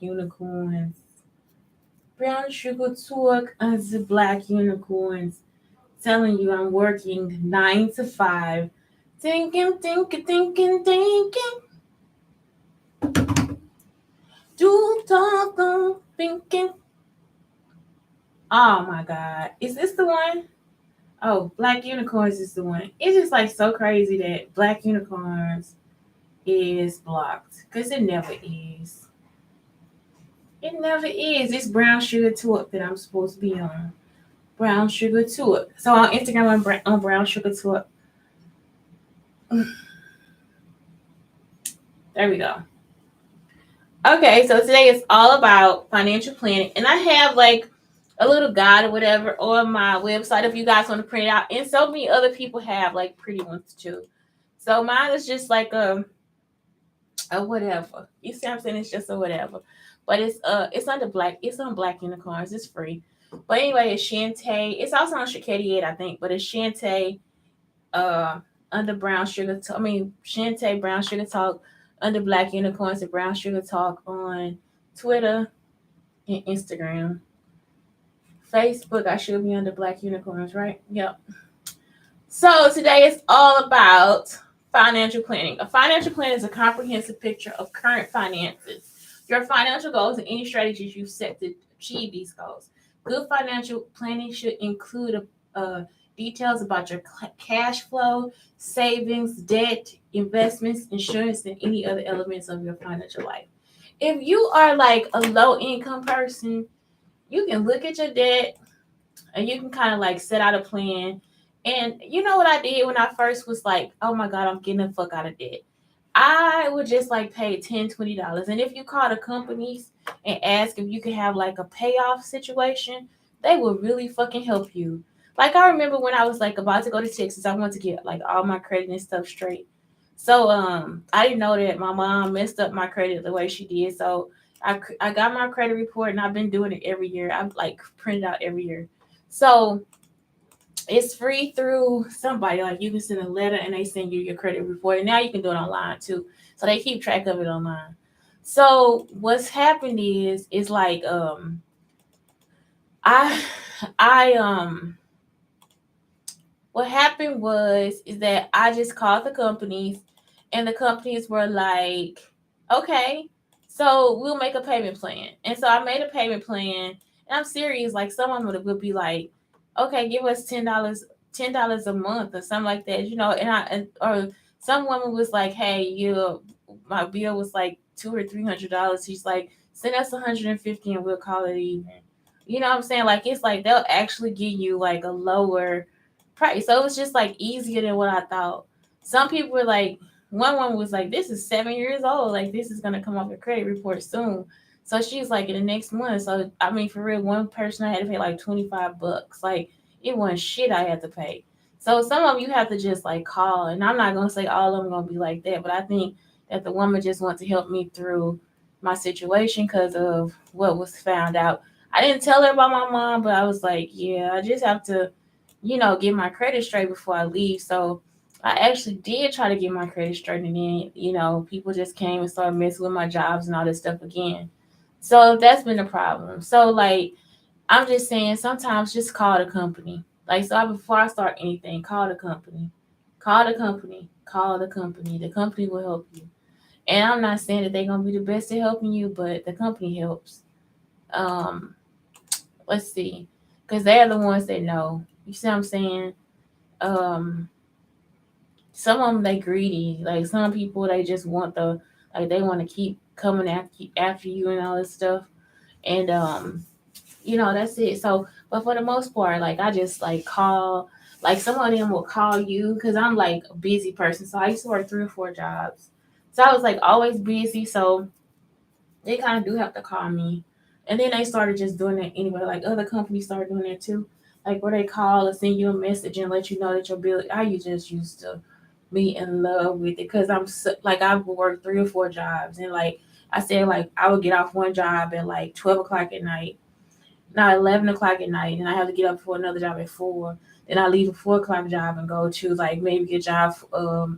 unicorns. Brown sugar talk as the black unicorns. Telling you I'm working 9 to 5. Thinking, thinking, thinking, thinking. Do talk, thinking. Oh my God. Is this the one? Oh, Black Unicorns is the one. It's just like so crazy that Black Unicorns is blocked. Because it never is. It never is. It's Brown Sugar Talk that I'm supposed to be on. Brown Sugar Talk. So on Instagram, on Brown Sugar Talk. There we go. Okay, so today is all about financial planning. And I have like a little guide or whatever on my website if you guys want to print it out. And so many other people have like pretty ones too. So mine is just like a whatever. You see what I'm saying? It's just a whatever. But it's under it's on Black Unicorns. It's free. But anyway, it's Shante. It's also on Schkeddy, I think, but it's Shante uh under Brown Sugar Talk. I mean Shante Brown Sugar Talk under Black Unicorns and Brown Sugar Talk on Twitter and Instagram. Facebook, I should be under Black Unicorns, right? Yep. So today is all about financial planning. A financial plan is a comprehensive picture of current finances, your financial goals, and any strategies you've set to achieve these goals. Good financial planning should include details about your cash flow, savings, debt, investments, insurance, and any other elements of your financial life. If you are like a low income person, you can look at your debt and you can kind of like set out a plan. And you know what I did when I first was like, oh my God, I'm getting the fuck out of debt. I would just like pay $10, $20. And if you call the companies and ask if you could have like a payoff situation, they will really fucking help you. Like I remember when I was like about to go to Texas, I wanted to get like all my credit and stuff straight. So I didn't know that my mom messed up my credit the way she did. So I got my credit report and I've been doing it every year. I've like printed out every year. So it's free through somebody. Like you can send a letter and they send you your credit report. And now you can do it online too. So they keep track of it online. So what's happened is like I I what happened is that I just called the companies and the companies were like, okay, so we'll make a payment plan. And so I made a payment plan and I'm serious, like someone would be like, okay, give us $10 a month or something like that, or some woman was like, hey, my bill was like $200 or $300. She's like, send us 150 and we'll call it even. You know what I'm saying? Like it's like they'll actually give you like a lower price. So it was just like easier than what I thought. Some people were like, one woman was like, this is 7 years old. Like this is gonna come off your credit report soon. So she's like in the next month. So I mean for real, one person I had to pay like $25. Like it wasn't shit I had to pay. So some of them you have to just like call. And I'm not gonna say all of them gonna be like that, but I think that the woman just wanted to help me through my situation because of what was found out. I didn't tell her about my mom, but I was like, yeah, I just have to get my credit straight before I leave. So I actually did try to get my credit straight, and then, people just came and started messing with my jobs and all this stuff again. So that's been a problem. So, like, I'm just saying sometimes just call the company. Like, so before I start anything, call the company. Call the company. Call the company. The company will help you. And I'm not saying that they're going to be the best at helping you, but the company helps. Um, let's see. Because they're the ones that know. You see what I'm saying? Um, some of them they greedy. Like some people they just want they want to keep coming after you and all this stuff. And that's it. So, but for the most part, like I just like call. Like some of them will call you because I'm like a busy person. So I used to work 3 or 4 jobs. So I was like always busy. So they kind of do have to call me. And then they started just doing it anyway. Like other companies started doing it too. Like where they call and send you a message and let you know that your bill. Just used to be in love with it because like I've worked 3 or 4 jobs and like I said, like I would get off one job at like 12 o'clock at night, not 11 o'clock at night, and I have to get up for another job at 4. Then I leave a 4 o'clock job and go to like maybe a job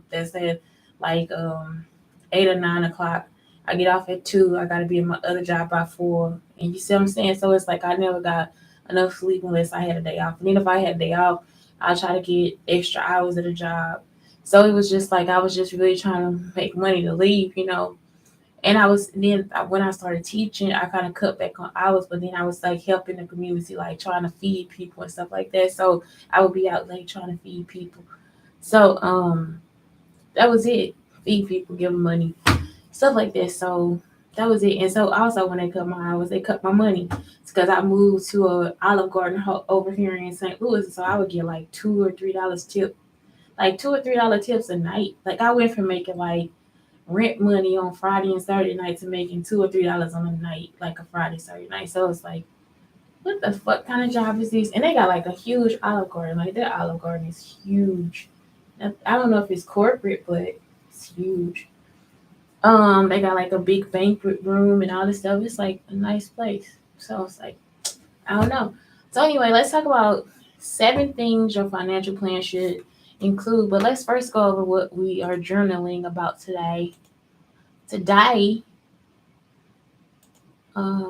that's at like 8 or 9 o'clock. I get off at 2. I gotta be in my other job by 4. And you see what I'm saying? So it's like I never got enough sleep unless I had a day off. And then if I had a day off, I'll try to get extra hours at a job. So it was just like I was just really trying to make money to leave. And I was then when I started teaching, I kind of cut back on hours, but then I was like helping the community, like trying to feed people and stuff like that. So I would be out late trying to feed people. So that was it. Feed people, give them money, stuff like that. So that was it. And so also when they cut my hours, they cut my money. It's because I moved to a Olive Garden over here in St. Louis, so I would get like $2 or $3 tip, like $2 or $3 tips a night. Like I went from making like rent money on Friday and Saturday night to making $2 or $3 on a night, like a Friday, Saturday night. So it's like, what the fuck kind of job is this? And they got like a huge Olive Garden. Like that Olive Garden is huge. I don't know if it's corporate, but it's huge. They got like a big banquet room and all this stuff. It's like a nice place. So it's like, I don't know. So anyway, let's talk about 7 things your financial plan should include. But let's first go over what we are journaling about today. Today,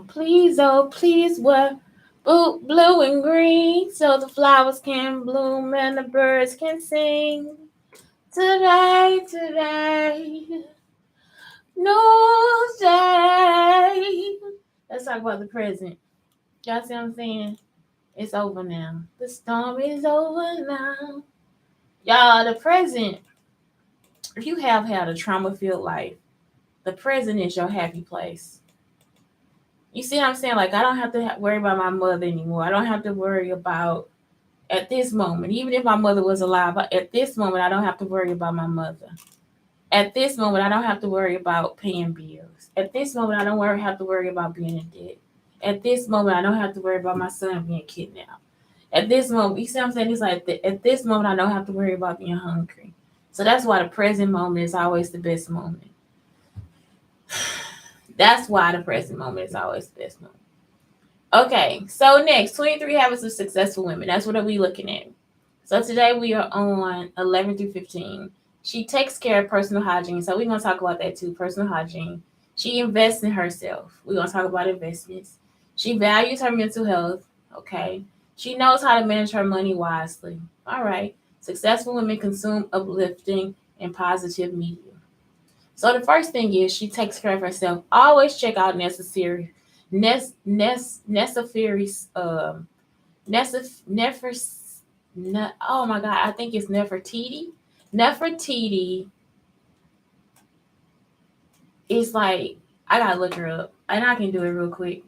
please, oh please, wear blue and green so the flowers can bloom and the birds can sing. Today, no day. Let's talk about the present. Y'all see what I'm saying? It's over now. The storm is over now. Y'all, the present, if you have had a trauma filled life, the present is your happy place. You see what I'm saying? Like, I don't have to worry about my mother anymore. I don't have to worry about, at this moment, even if my mother was alive, at this moment, I don't have to worry about my mother. At this moment, I don't have to worry about paying bills. At this moment, I don't have to worry about being in debt. At this moment, I don't have to worry about my son being kidnapped. At this moment, you see what I'm saying? It's like at this moment, I don't have to worry about being hungry. So that's why the present moment is always the best moment. That's why the present moment is always the best moment. Okay, so next, 23 habits of successful women. That's what are we looking at. So today we are on 11 through 15. She takes care of personal hygiene. So we're going to talk about that too, personal hygiene. She invests in herself. We're going to talk about investments. She values her mental health. Okay. She knows how to manage her money wisely. All right. Successful women consume uplifting and positive media. So the first thing is she takes care of herself. Always check out necessary necessary Nefers, oh my God, I think it's Nefertiti. Nefertiti is like, I gotta look her up and I can do it real quick.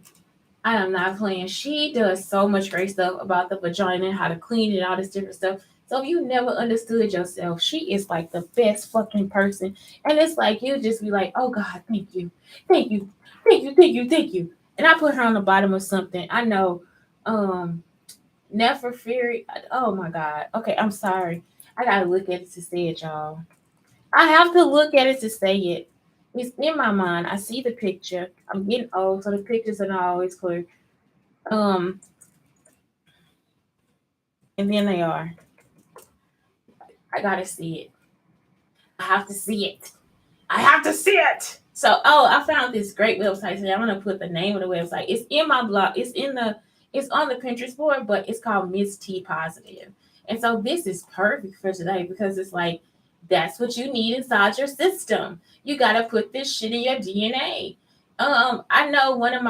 I am not playing. She does so much great stuff about the vagina and how to clean it, all this different stuff. So if you never understood yourself, she is like the best fucking person. And it's like you just be like, oh God, thank you. Thank you. Thank you. Thank you. Thank you. And I put her on the bottom of something. I know. Never Fury. Oh my God. Okay, I'm sorry. I gotta look at it to say it, y'all. I have to look at it to say it. It's in my mind. I see the picture. I'm getting old, so the pictures are not always clear. Um, and then they are. I gotta see it. I have to see it. I have to see it. So, I found this great website today. I'm gonna put the name of the website. It's in my blog. It's on the Pinterest board, but it's called Miss T Positive. And so this is perfect for today because it's like that's what you need inside your system. You gotta put this shit in your DNA. I know one of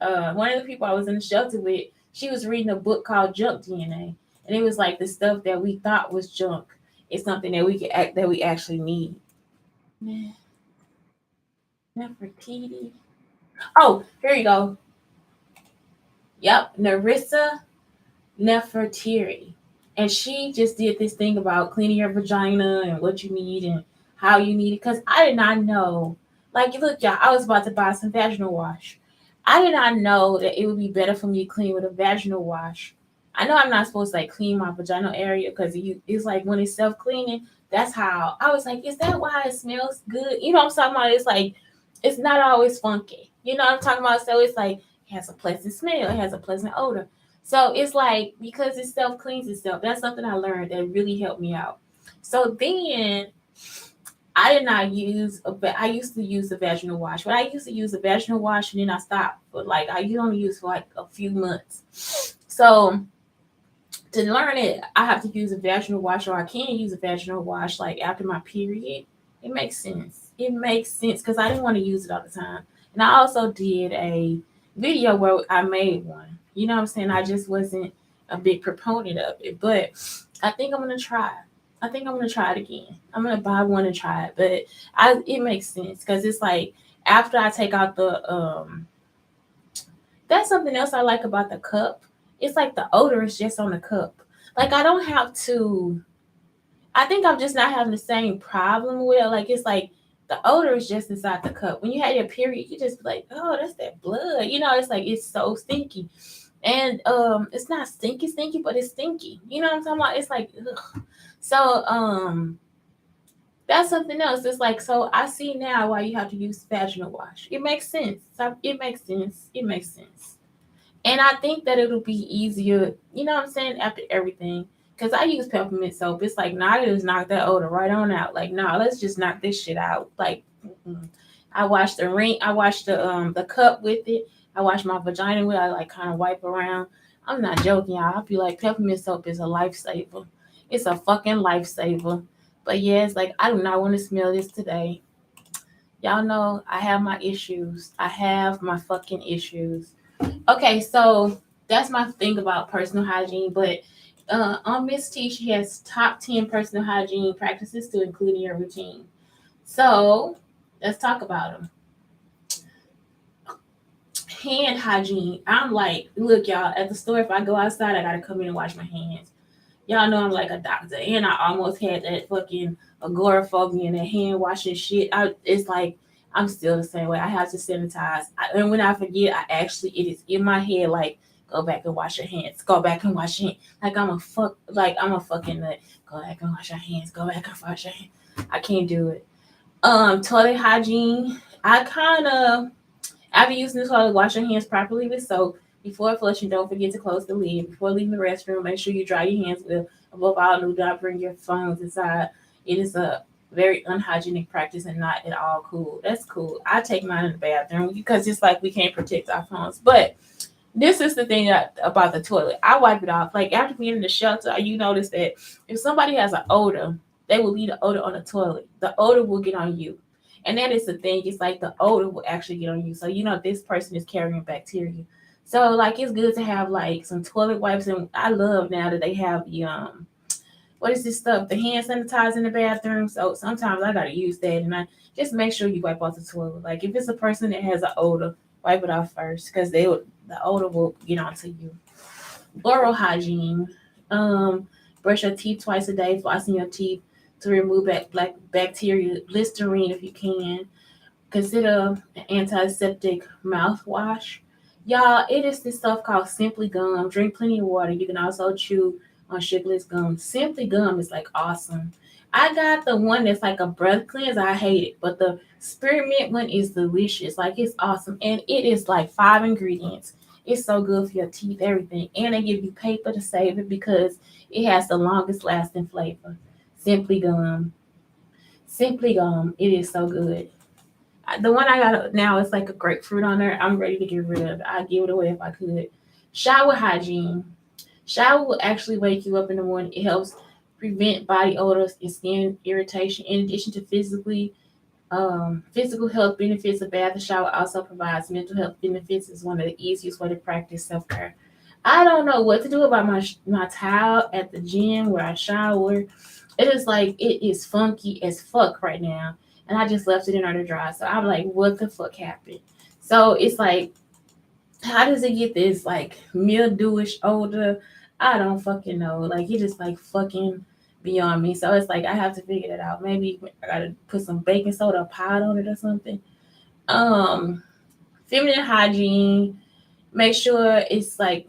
the people I was in the shelter with, she was reading a book called Junk DNA, and it was like the stuff that we thought was junk is something that we actually need. Nefertiti. Oh, here you go. Yep, Narissa Nefertiri. And she just did this thing about cleaning your vagina and what you need and how you need it. Because I did not know. Like, look, y'all, I was about to buy some vaginal wash. I did not know that it would be better for me to clean with a vaginal wash. I know I'm not supposed to like clean my vaginal area because it's like when it's self cleaning. That's how I was like, is that why it smells good? You know what I'm talking about? It's like it's not always funky. You know what I'm talking about? So it's like it has a pleasant smell. It has a pleasant odor. So it's like because it self cleans itself. That's something I learned that really helped me out. So then I did not use I used to use the vaginal wash, but I used to use the vaginal wash and then I stopped. But like I only used for like a few months. So to learn it, I have to use a vaginal wash, or I can use a vaginal wash like after my period. It makes sense. It makes sense because I didn't want to use it all the time. And I also did a video where I made one. You know what I'm saying? I just wasn't a big proponent of it, but I think I'm gonna try. I think I'm gonna try it again. I'm gonna buy one and try it, but it makes sense because it's like after I take out the. That's something else I like about the cup. It's like the odor is just on the cup. Like I don't have to. I think I'm just not having the same problem with it. Like it's like the odor is just inside the cup. When you had your period, you just be like, oh, that's that blood. You know, it's like it's so stinky. And it's not stinky, but it's stinky. You know what I'm talking about? It's like ugh. So that's something else. It's like so I see now why you have to use vaginal wash. It makes sense. It makes sense. It makes sense. And I think that it'll be easier, you know what I'm saying, after everything. Because I use peppermint soap. It's like, nah, just knock that odor right on out. Like, nah, let's just knock this shit out. Like, mm-mm. I wash the ring. I wash the cup with it. I wash my vagina with it. I like kind of wipe around. I'm not joking, y'all. I'll be like, peppermint soap is a lifesaver. It's a fucking lifesaver. But yeah, it's like, I do not want to smell this today. Y'all know I have my issues. I have my fucking issues. Okay, so that's my thing about personal hygiene. But on Miss T, she has top 10 personal hygiene practices to include in your routine. So let's talk about them. Hand hygiene. I'm like, look, y'all, at the store, if I go outside, I gotta come in and wash my hands. Y'all know I'm like a doctor, and I almost had that fucking agoraphobia and that hand washing shit. It's like I'm still the same way. I have to sanitize, and when I forget, it is in my head like go back and wash your hands. Go back and wash your hands. Like I'm a fucking nut. Go back and wash your hands. Go back and wash your hands. I can't do it. Toilet hygiene. I kind of after using the toilet, wash your hands properly with soap. Before flushing, don't forget to close the lid. Before leaving the restroom, make sure you dry your hands well. Above all, do not bring your phones inside. It is a very unhygienic practice and not at all cool. That's cool. I take mine in the bathroom because it's like we can't protect our phones. But this is the thing about the toilet. I wipe it off. Like after being in the shelter, you notice that if somebody has an odor, they will leave the odor on the toilet. The odor will get on you. And that is the thing. It's like the odor will actually get on you. So you know this person is carrying bacteria. So like it's good to have like some toilet wipes, and I love now that they have the what is this stuff? The hand sanitizer in the bathroom. So sometimes I gotta use that, and I just make sure you wipe off the toilet. Like if it's a person that has an odor, wipe it off first because the odor will get onto you. Oral hygiene. Brush your teeth twice a day, flossing your teeth to remove black bacteria. Listerine if you can. Consider an antiseptic mouthwash. Y'all, it is this stuff called Simply Gum. Drink plenty of water. You can also chew on sugarless gum. Simply Gum is like awesome. I got the one that's like a breath cleanser. I hate it, but the spearmint one is delicious. Like it's awesome, and it is like 5 ingredients. It's so good for your teeth, everything, and they give you paper to save it because it has the longest lasting flavor. Simply Gum. Simply Gum. It is so good. The one I got now is like a grapefruit on there. I'm ready to get rid of it. I'd give it away if I could. Shower hygiene. Shower will actually wake you up in the morning. It helps prevent body odors and skin irritation. In addition to physical health benefits, a bath and shower also provides mental health benefits. Is one of the easiest way to practice self care. I don't know what to do about my towel at the gym where I shower. It is like it is funky as fuck right now, and I just left it in there to dry. So I'm like, what the fuck happened? So it's like, how does it get this like mildewish odor? I don't fucking know. Like it is like fucking beyond me. So it's like I have to figure that out. Maybe I gotta put some baking soda pot on it or something. Um, Feminine hygiene. Make sure it's like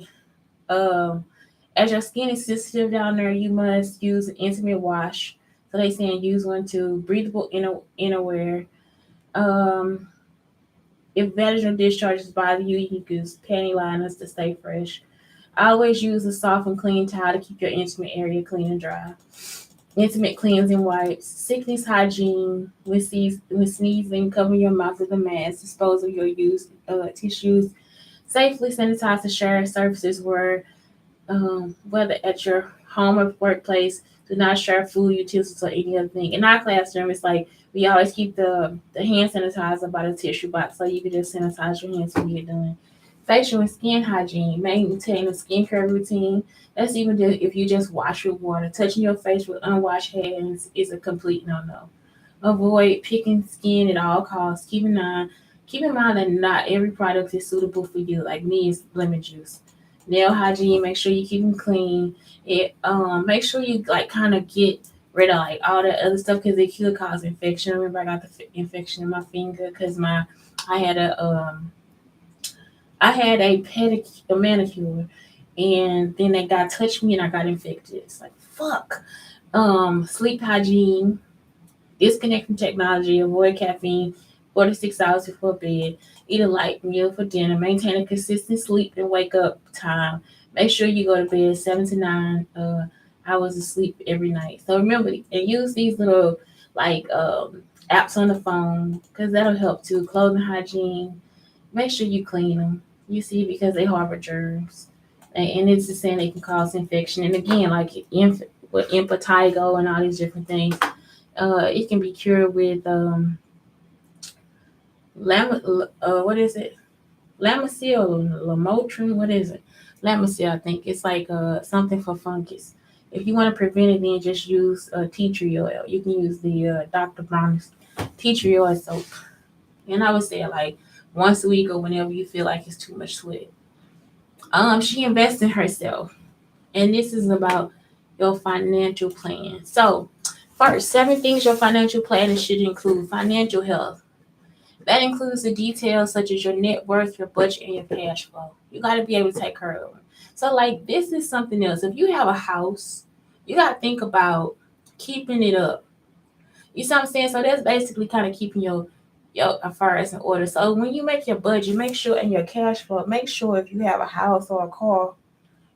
um as your skin is sensitive down there, you must use an intimate wash. So they saying use one to breathable innerwear. Um, if vaginal discharges bother you, you can use panty liners to stay fresh. Always use a soft and clean towel to keep your intimate area clean and dry. intimate cleansing wipes, sickness hygiene, when sneezing, cover your mouth with a mask, dispose of your used tissues, safely sanitize the shared surfaces whether at your home or workplace. Do not share food, utensils, or any other thing. In our classroom, it's like we always keep the hand sanitizer by the tissue box so you can just sanitize your hands when you get done. Facial and skin hygiene. Maintain a skincare routine. That's even if you just wash with water. Touching your face with unwashed hands is a complete no-no. Avoid picking skin at all costs. Keep in mind that not every product is suitable for you. Like me, it's lemon juice. Nail hygiene. Make sure you keep them clean. Make sure you like kind of get rid of like all that other stuff because it could cause infection. I remember I got the infection in my finger because I had a manicure, and then that guy touched me and I got infected. It's like fuck. Sleep hygiene. Disconnect from technology, avoid caffeine 4 to 6 hours before bed, eat a light meal for dinner, maintain a consistent sleep and wake up time. Make sure you go to bed 7 to 9 hours of sleep every night. So remember, and use these little like apps on the phone because that'll help too. Clothing hygiene, make sure you clean them. You see, because they harbor germs. And it's just saying they can cause infection. And again, like with impetigo and all these different things, it can be cured with what is it? Lamisil or Lamotrin. What is it? Lamisil, I think. It's like something for fungus. If you want to prevent it, then just use tea tree oil. You can use the Dr. Brown's tea tree oil soap. And I would say like once a week or whenever you feel like it's too much sweat. She invests in herself. And this is about your financial plan. So, first, 7 things your financial plan should include: financial health. That includes the details such as your net worth, your budget, and your cash flow. You got to be able to take care of them. So, like, this is something else. If you have a house, you got to think about keeping it up. You see what I'm saying? So, that's basically kind of keeping your affairs in order. So, when you make your budget, make sure in your cash flow, make sure if you have a house or a car,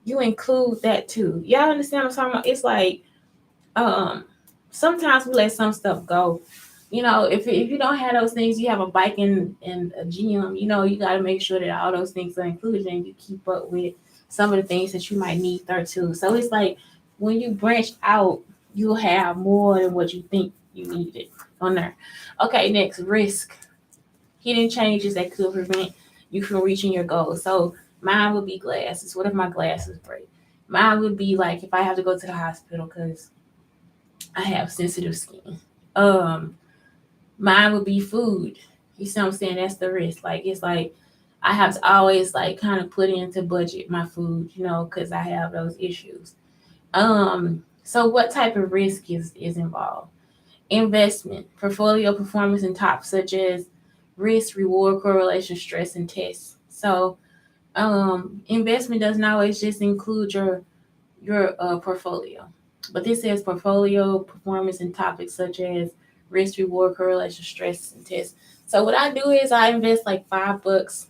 you include that too. Y'all understand what I'm talking about? It's like um sometimes we let some stuff go. If you don't have those things, you have a bike and a gym, you got to make sure that all those things are included and you keep up with some of the things that you might need there too. So it's like when you branch out, you'll have more than what you think you needed on there. Okay, next, risk. Hidden changes that could prevent you from reaching your goals. So mine would be glasses. What if my glasses break? Mine would be like if I have to go to the hospital because I have sensitive skin. Um, Mine would be food. You see what I'm saying? That's the risk. Like it's like I have to always like kind of put into budget my food, because I have those issues. So what type of risk is involved? Investment, portfolio performance, and top such as risk, reward, correlation, stress, and tests. So investment doesn't always just include your portfolio. But this says portfolio performance and topics such as risk, reward, correlation, stress, and test. So what I do is I invest like $5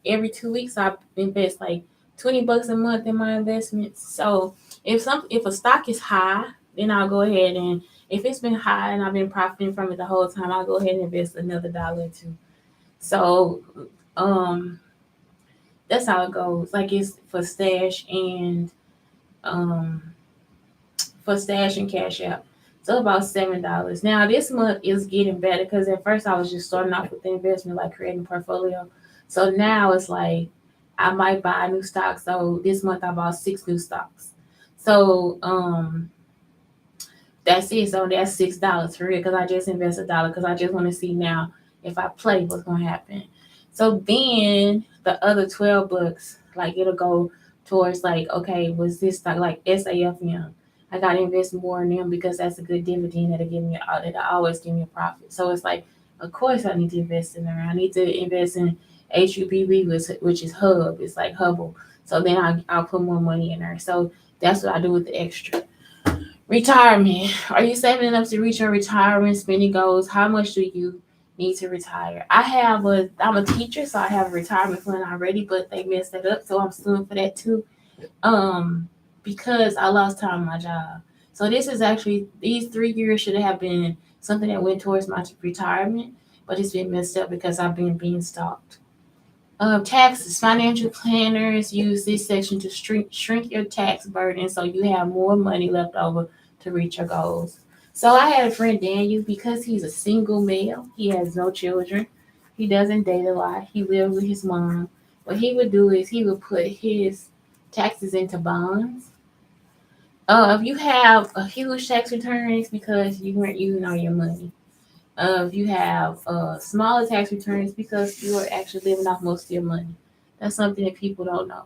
every 2 weeks. I invest like $20 a month in my investments. So if a stock is high, then I'll go ahead and if it's been high and I've been profiting from it the whole time, I'll go ahead and invest another dollar or two. So um that's how it goes. Like it's um for stash and cash out. So about $7. Now this month is getting better because at first I was just starting off with the investment, like creating a portfolio. So now it's like I might buy a new stock. So this month I bought 6 new stocks. So that's it. So that's $6 for real because I just invested a dollar because I just want to see now if I play what's gonna happen. So then the other $12, like it'll go towards like, okay, was this stock like SAFM? I gotta invest more in them because that's a good dividend that'll always give me a profit. So it's like, of course I need to invest in there. I need to invest in HUBB, which is Hub. It's like Hubble. So then I'll put more money in there. So that's what I do with the extra. Retirement. Are you saving enough to reach your retirement spending goals? How much do you need to retire? I'm a teacher, so I have a retirement fund already, but they messed that up, so I'm suing for that too. Um, because I lost time on my job. So this is actually, these 3 years should have been something that went towards my retirement, but it's been messed up because I've been being stalked. Taxes. Financial planners use this section to shrink your tax burden so you have more money left over to reach your goals. So I had a friend Daniel, because he's a single male. He has no children. He doesn't date a lot. He lives with his mom. What he would do is he would put his taxes into bonds. If you have a huge tax returns because you weren't using all your money. If you have smaller tax returns because you are actually living off most of your money. That's something that people don't know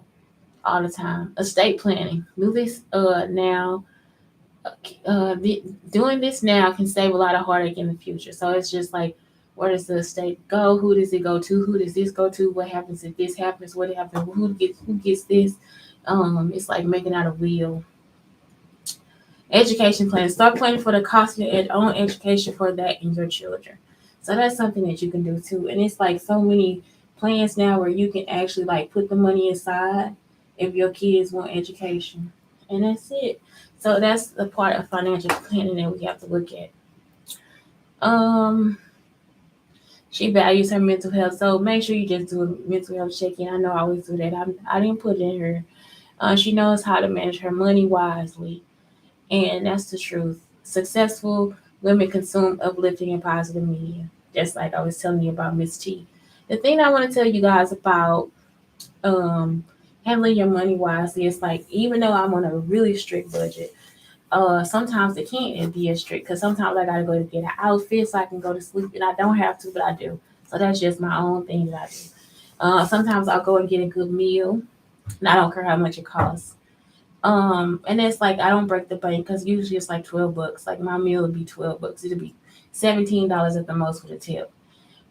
all the time. Estate planning. Do this now. Doing this now can save a lot of heartache in the future. So it's just like, where does the estate go? Who does it go to? Who does this go to? What happens if this happens? What happens? Who gets this? It's like making out a will. Education plan. Start planning for the cost of your own education for that and your children. So that's something that you can do too. And it's like so many plans now where you can actually like put the money aside if your kids want education. And that's it. So that's the part of financial planning that we have to look at. Um, she values her mental health. So make sure you just do a mental health check-in. I know I always do that. I didn't put it in her. She knows how to manage her money wisely. And that's the truth. Successful women consume uplifting and positive media, just like I was telling you about Miss T. The thing I want to tell you guys about um, handling your money wisely is like, even though I'm on a really strict budget, sometimes it can't be as strict because sometimes I gotta go to get an outfit so I can go to sleep, and I don't have to, but I do. So that's just my own thing that I do. Sometimes I'll go and get a good meal, and I don't care how much it costs. And it's like I don't break the bank because usually it's like $12. Like my meal would be $12. It'll be $17 at the most with a tip.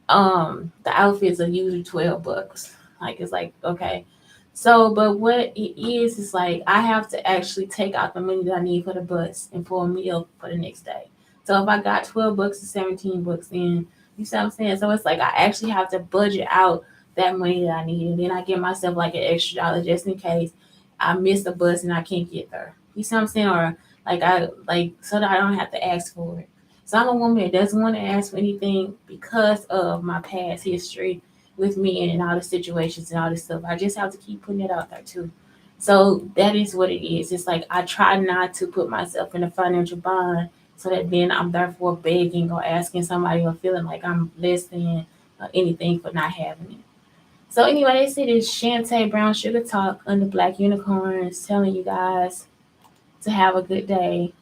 The outfits are usually $12. Like it's like okay. So, but what it is like I have to actually take out the money that I need for the bus and for a meal for the next day. So if I got $12 to $17 in, you see what I'm saying? So it's like I actually have to budget out that money that I need, and then I give myself like an extra dollar just in case I miss the bus and I can't get there. You see what I'm saying? Or like I like so that I don't have to ask for it. So I'm a woman that doesn't want to ask for anything because of my past history with men and all the situations and all this stuff. I just have to keep putting it out there too. So that is what it is. It's like I try not to put myself in a financial bond so that then I'm therefore begging or asking somebody or feeling like I'm less than anything for not having it. So anyway, they say this Shante Brown Sugar Talk on the Black Unicorns telling you guys to have a good day.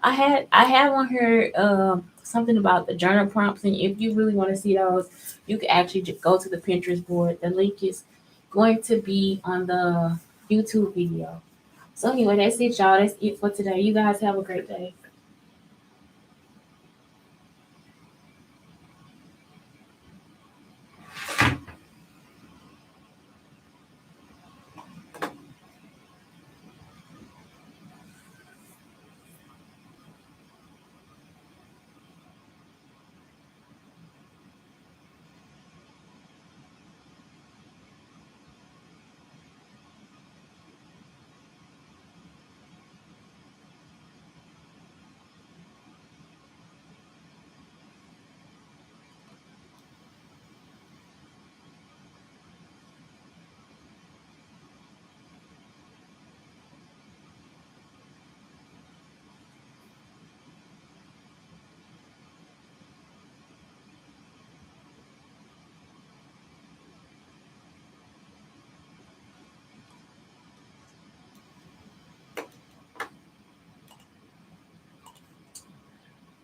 I have on here something about the journal prompts, and if you really want to see those, you can actually just go to the Pinterest board. The link is going to be on the YouTube video. So anyway, that's it, y'all. That's it for today. You guys have a great day.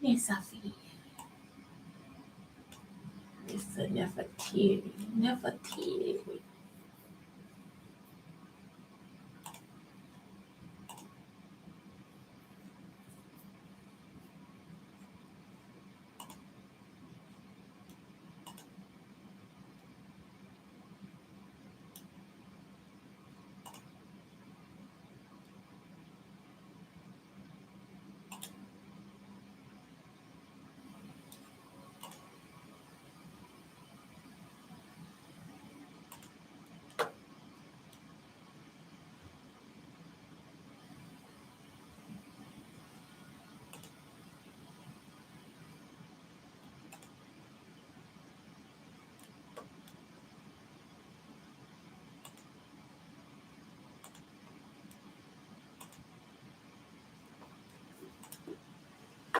Yes, Sophie. It's a Nefertiti. Nefertiti.